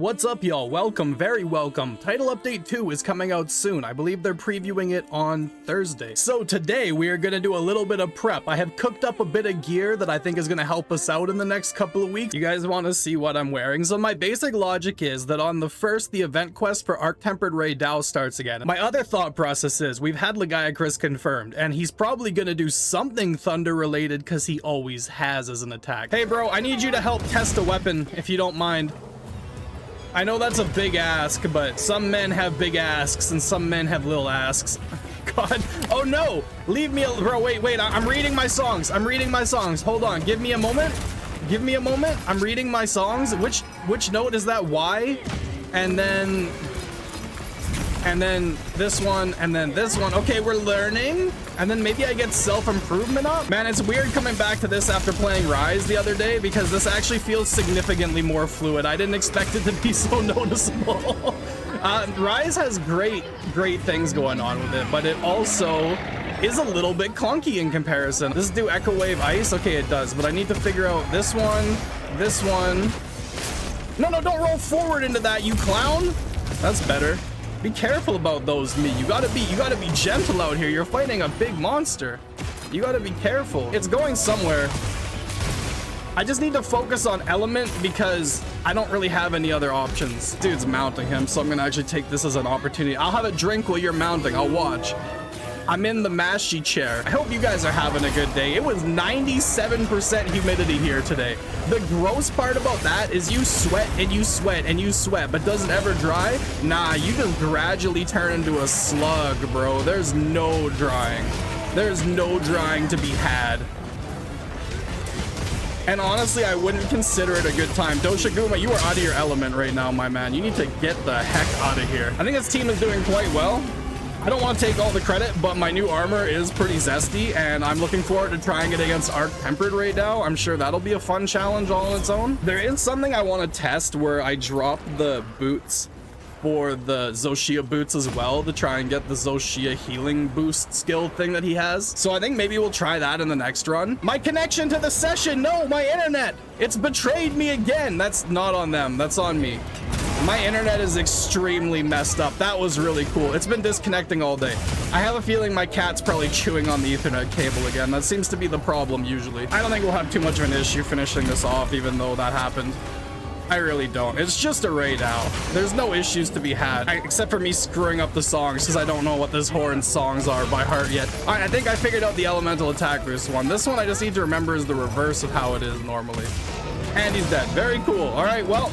What's up, y'all? Welcome, very welcome. Title Update 2 is coming out soon. I believe they're previewing it on Thursday. So today we are going to do a little bit of prep. I have cooked up a bit of gear that I think is going to help us out in the next couple of weeks. You guys want to see what I'm wearing? So my basic logic is that on the 1st, the event quest for Arc-Tempered Ray Dao starts again. My other thought process is we've had Lagiacrus confirmed, and he's probably going to do something thunder related because he always has as an attack. Hey bro, I need you to help test a weapon if you don't mind. I know that's a big ask, but some men have big asks and some men have little asks. God. Oh no! Leave me alone. Bro, wait. I'm reading my songs. Hold on. Give me a moment. I'm reading my songs. Which note is that? Y? And then this one, and then this one. Okay, we're learning. And then maybe I get self-improvement up. Man, it's weird coming back to this after playing Rise the other day because this actually feels significantly more fluid. I didn't expect it to be so noticeable. Rise has great things going on with it, but it also is a little bit clunky in comparison. Does it do Echo Wave Ice? Okay, it does, but I need to figure out this one. No, don't roll forward into that, you clown. That's better. Be careful about those, me. You gotta be gentle out here. You're fighting a big monster. You gotta be careful. It's going somewhere. I just need to focus on element because I don't really have any other options. Dude's mounting him, so I'm gonna actually take this as an opportunity. I'll have a drink while you're mounting. I'll watch. I'm in the Mashie chair. I hope you guys are having a good day. It was 97% humidity here today. The gross part about that is you sweat and you sweat and you sweat, but does it ever dry? Nah, you just gradually turn into a slug, bro. There's no drying. There's no drying to be had. And honestly, I wouldn't consider it a good time. Doshiguma, you are out of your element right now, my man. You need to get the heck out of here. I think this team is doing quite well. I don't want to take all the credit, but my new armor is pretty zesty, and I'm looking forward to trying it against Arc-Tempered Ray Dao. I'm sure that'll be a fun challenge all on its own. There is something I want to test where I drop the boots for the Shia boots as well to try and get the Shia healing boost skill thing that he has. So I think maybe we'll try that in the next run. My connection to the session, no, my internet, it's betrayed me again. That's not on them, that's on me. My internet is extremely messed up. That was really cool. It's been disconnecting all day. I have a feeling my cat's probably chewing on the Ethernet cable again. That seems to be the problem usually. I don't think we'll have too much of an issue finishing this off, even though that happened. I really don't. It's just a raid out. There's no issues to be had, except for me screwing up the songs because I don't know what this horn songs are by heart yet. All right, I think I figured out the elemental attack for this one. This one I just need to remember is the reverse of how it is normally. And he's dead. Very cool. All right, well,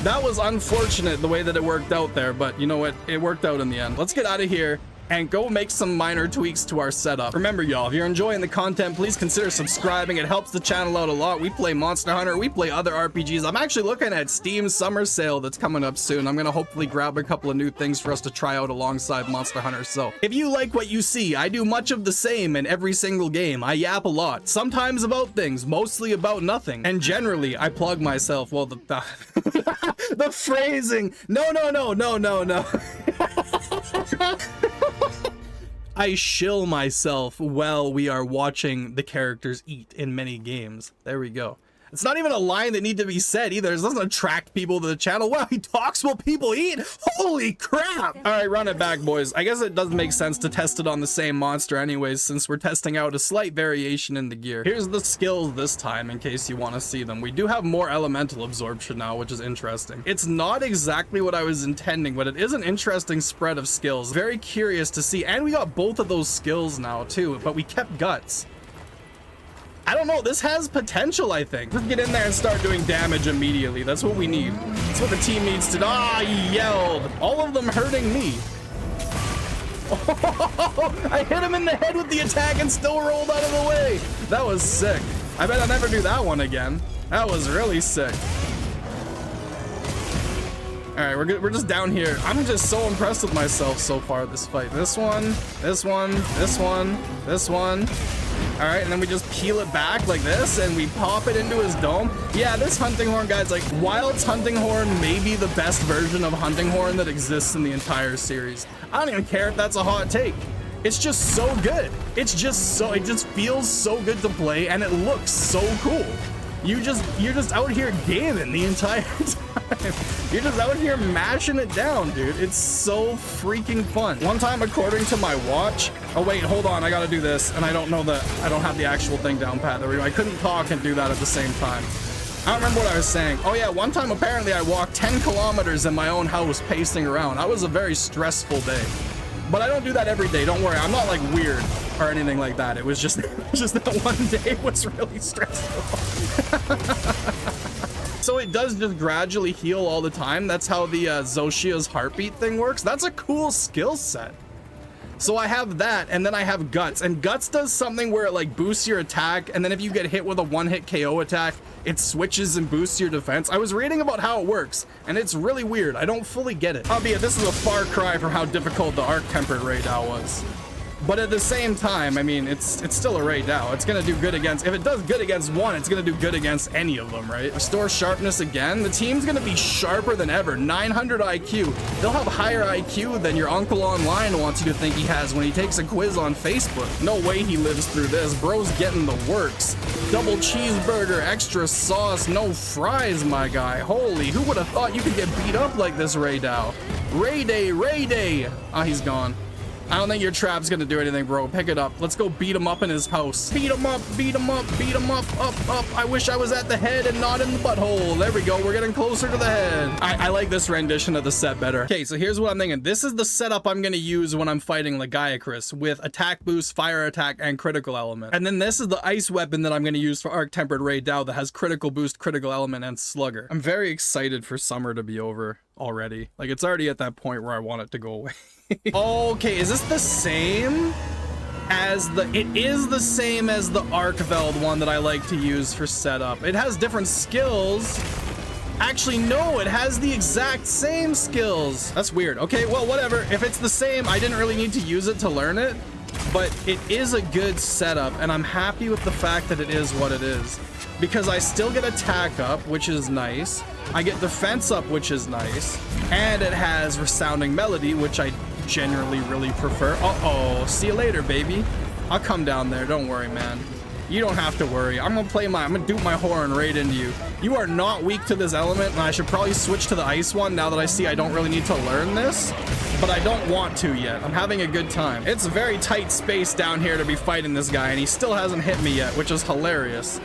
that was unfortunate the way that it worked out there, but you know what? It worked out in the end. Let's get out of here and go make some minor tweaks to our setup. Remember, y'all, if you're enjoying the content, please consider subscribing. It helps the channel out a lot. We play Monster Hunter, we play other RPGs. I'm actually looking at Steam's summer sale that's coming up soon. I'm gonna hopefully grab a couple of new things for us to try out alongside Monster Hunter. So if you like what you see, I do much of the same in every single game. I yap a lot, sometimes about things, mostly about nothing. And generally, I plug myself. Well, the phrasing. No. I shill myself while we are watching the characters eat in many games. There we go. It's not even a line that need to be said either. It doesn't attract people to the channel. Wow, he talks while people eat. Holy crap. All right, run it back, boys. I guess it doesn't make sense to test it on the same monster anyways, since we're testing out a slight variation in the gear. Here's the skills this time in case you want to see them. We do have more elemental absorption now, which is interesting. It's not exactly what I was intending, but it is an interesting spread of skills. Very curious to see. And we got both of those skills now too, but we kept guts. I don't know, this has potential, I think. Let's get in there and start doing damage immediately. That's what we need. That's what the team needs to do. Ah, he yelled. All of them hurting me. Oh, I hit him in the head with the attack and still rolled out of the way. That was sick. I bet I'll never do that one again. That was really sick. All right, we're just down here. I'm just so impressed with myself so far this fight. This one. All right, and then we just peel it back like this and we pop it into his dome. Yeah, this hunting horn guy's like, Wild's hunting horn may be the best version of hunting horn that exists in the entire series. I don't even care if that's a hot take. It's just so good. It just feels so good to play and it looks so cool. You're just out here gaming the entire time. You're just out here mashing it down, dude. It's so freaking fun. One time, according to my watch, oh wait, hold on, I gotta do this, and I don't have the actual thing down pat. There we go. I couldn't talk and do that at the same time. I don't remember what I was saying. Oh yeah, one time apparently I walked 10 kilometers in my own house pacing around. That was a very stressful day. But I don't do that every day, don't worry. I'm not like weird or anything like that. It was just that one day was really stressful. So it does just gradually heal all the time. That's how the Zoshia's heartbeat thing works. That's a cool skill set. So I have that, and then I have Guts, and Guts does something where it like boosts your attack, and then if you get hit with a one-hit KO attack, it switches and boosts your defense. I was reading about how it works, and it's really weird. I don't fully get it. Albeit this is a far cry from how difficult the Arc Tempered Ray Dow was. But at the same time, I mean, it's still a Ray Dow. It's gonna do good against, if it does good against one, it's gonna do good against any of them, right? Restore sharpness again. The team's gonna be sharper than ever. 900 IQ. They'll have higher IQ than your uncle online wants you to think he has when he takes a quiz on Facebook. No way he lives through this. Bro's getting the works. Double cheeseburger, extra sauce, no fries, my guy. Holy, who would have thought you could get beat up like this, Ray Dow? Ray Day, Ray Day. Ah, he's gone. I don't think your trap's gonna do anything, bro. Pick it up. Let's go beat him up in his house. Beat him up, beat him up, beat him up, up. I wish I was at the head and not in the butthole. There we go. We're getting closer to the head. I like this rendition of the set better. Okay, so here's what I'm thinking. This is the setup I'm gonna use when I'm fighting Lagiacrus with attack boost, fire attack, and critical element. And then this is the ice weapon that I'm gonna use for Arc Tempered Ray Dow that has critical boost, critical element, and slugger. I'm very excited for summer to be over already. Like, it's already at that point where I want it to go away. Okay, is this the same as it is the same as the Arcveld one that I like to use for setup. It has different skills. Actually, no, it has the exact same skills. That's weird. Okay, well, whatever. If it's the same, I didn't really need to use it to learn it, but it is a good setup, and I'm happy with the fact that it is what it is. Because I still get attack up, which is nice. I get defense up, which is nice. And it has resounding melody, which I generally really prefer. Uh-oh, see you later, baby. I'll come down there, don't worry, man. You don't have to worry. I'm gonna dupe my horn right into you. You are not weak to this element, and I should probably switch to the ice one now that I see I don't really need to learn this. But I don't want to yet. I'm having a good time. It's a very tight space down here to be fighting this guy, and he still hasn't hit me yet, which is hilarious.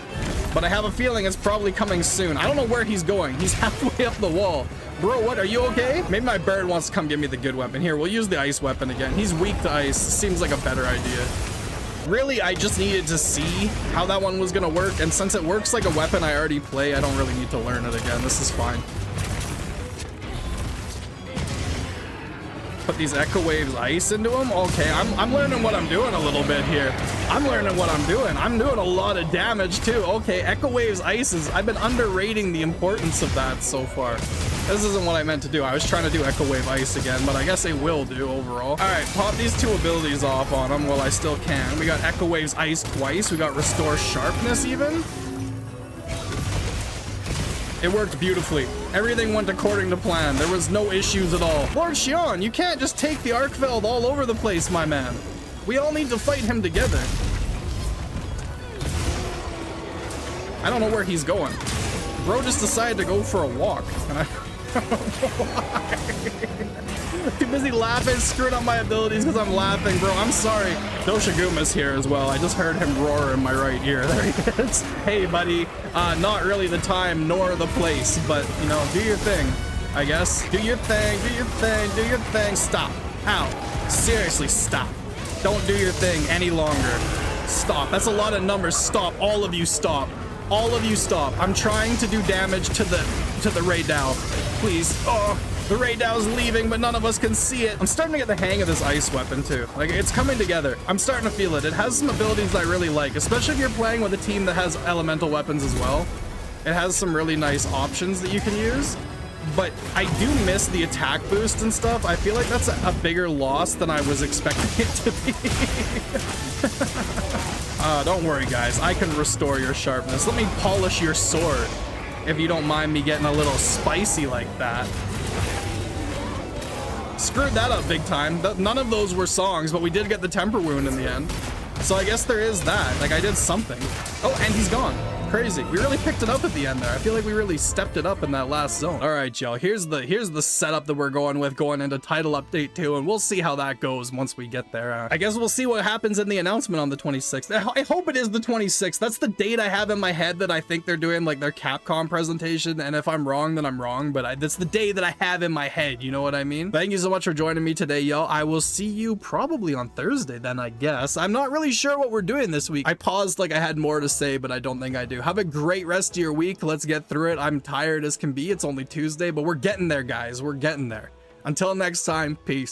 But I have a feeling it's probably coming soon. I don't know where he's going. He's halfway up the wall. Bro, what? Are you okay? Maybe my bird wants to come give me the good weapon. Here, we'll use the ice weapon again. He's weak to ice. Seems like a better idea. Really, I just needed to see how that one was gonna work, and since it works like a weapon I already play, I don't really need to learn it again. This is fine. Put these Echo Waves ice into them? Okay, I'm learning what I'm doing a little bit here. I'm learning what I'm doing. I'm doing a lot of damage too. Okay, Echo Waves ices. I've been underrating the importance of that so far. This isn't what I meant to do. I was trying to do Echo Wave ice again, but I guess it will do overall. All right, pop these two abilities off on them while I still can. We got Echo Waves ice twice. We got Restore Sharpness even. It worked beautifully. Everything went according to plan. There was no issues at all. Lord Shion, you can't just take the Arcveld all over the place, my man. We all need to fight him together. I don't know where he's going. Bro just decided to go for a walk. And I don't know why. Too busy laughing, screwing up my abilities because I'm laughing, bro. I'm sorry. Doshaguma's here as well. I just heard him roar in my right ear. There he is. Hey, buddy. Not really the time nor the place, but, you know, do your thing, I guess. Do your thing, do your thing, do your thing. Stop. Ow. Seriously, stop. Don't do your thing any longer. Stop. That's a lot of numbers. Stop. All of you stop. All of you stop. I'm trying to do damage to the Ray Dow. Please. Oh. The Ray Dow's leaving, but none of us can see it. I'm starting to get the hang of this ice weapon too. Like, it's coming together. I'm starting to feel it. It has some abilities I really like, especially if you're playing with a team that has elemental weapons as well. It has some really nice options that you can use. But I do miss the attack boost and stuff. I feel like that's a bigger loss than I was expecting it to be. Don't worry, guys. I can restore your sharpness. Let me polish your sword, if you don't mind me getting a little spicy like that. Screwed that up big time. None of those were songs, but we did get the temper wound in the end. So I guess there is that. Like, I did something. Oh, and he's gone. Crazy. We really picked it up at the end there. I feel like we really stepped it up in that last zone. All right, y'all. Here's the setup that we're going with going into title update 2, and we'll see how that goes once we get there. I guess we'll see what happens in the announcement on the 26th. I hope it is the 26th. That's the date I have in my head that I think they're doing like their Capcom presentation, and if I'm wrong, then I'm wrong, but that's the day that I have in my head. You know what I mean? Thank you so much for joining me today, y'all. I will see you probably on Thursday then, I guess. I'm not really sure what we're doing this week. I paused like I had more to say, but I don't think I do. Have a great rest of your week. Let's get through it. I'm tired as can be. It's only Tuesday, but we're getting there, guys. We're getting there. Until next time, peace.